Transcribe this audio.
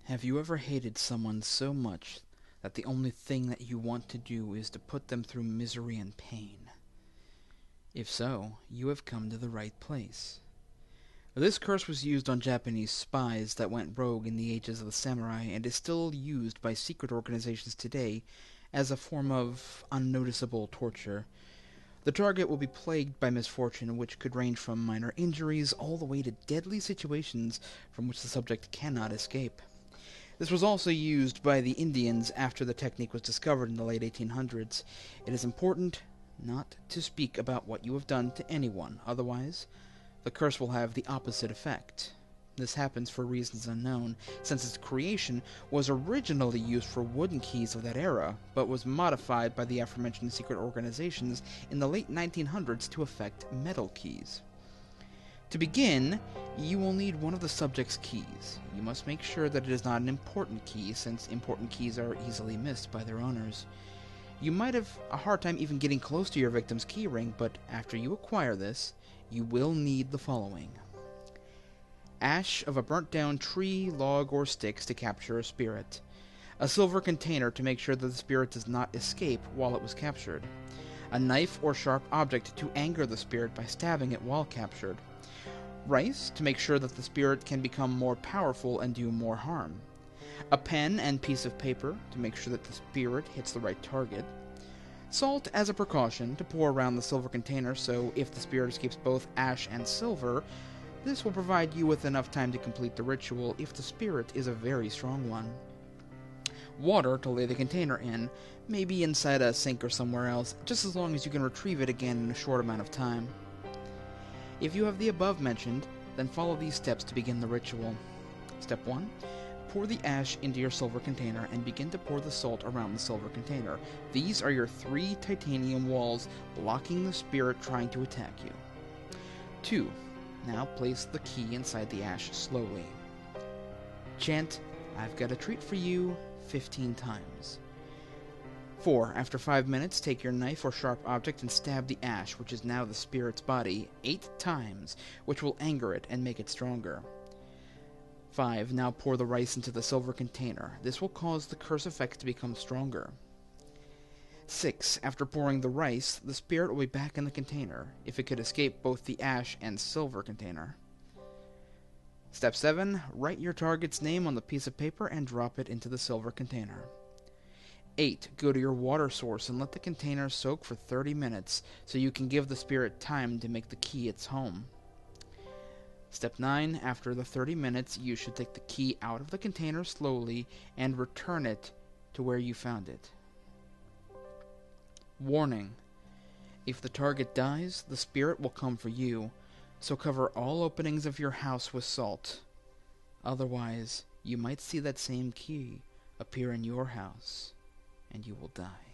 Have you ever hated someone so much that the only thing that you want to do is to put them through misery and pain? If so, you have come to the right place. This curse was used on Japanese spies that went rogue in the ages of the samurai and is still used by secret organizations today as a form of unnoticeable torture. The target will be plagued by misfortune, which could range from minor injuries all the way to deadly situations from which the subject cannot escape. This was also used by the Indians after the technique was discovered in the late 1800s. It is important not to speak about what you have done to anyone, otherwise the curse will have the opposite effect. This happens for reasons unknown, since its creation was originally used for wooden keys of that era, but was modified by the aforementioned secret organizations in the late 1900s to affect metal keys. To begin, you will need one of the subject's keys. You must make sure that it is not an important key, since important keys are easily missed by their owners. You might have a hard time even getting close to your victim's keyring, but after you acquire this, you will need the following: ash of a burnt-down tree, log, or sticks to capture a spirit. A silver container to make sure that the spirit does not escape while it was captured. A knife or sharp object to anger the spirit by stabbing it while captured. Rice to make sure that the spirit can become more powerful and do more harm. A pen and piece of paper to make sure that the spirit hits the right target. Salt as a precaution to pour around the silver container, so if the spirit escapes both ash and silver, this will provide you with enough time to complete the ritual if the spirit is a very strong one. Water to lay the container in, maybe inside a sink or somewhere else, just as long as you can retrieve it again in a short amount of time. If you have the above mentioned, then follow these steps to begin the ritual. Step 1. Pour the ash into your silver container and begin to pour the salt around the silver container. These are your 3 titanium walls blocking the spirit trying to attack you. 2. Now place the key inside the ash slowly. Chant, "I've got a treat for you," 15 times. 4. After 5 minutes, take your knife or sharp object and stab the ash, which is now the spirit's body, 8 times, which will anger it and make it stronger. 5. Now pour the rice into the silver container. This will cause the curse effect to become stronger. 6. After pouring the rice, the spirit will be back in the container, if it could escape both the ash and silver container. Step 7. Write your target's name on the piece of paper and drop it into the silver container. 8. Go to your water source and let the container soak for 30 minutes, so you can give the spirit time to make the key its home. Step 9. After the 30 minutes, you should take the key out of the container slowly and return it to where you found it. Warning: if the target dies, the spirit will come for you, so cover all openings of your house with salt. Otherwise, you might see that same key appear in your house, and you will die.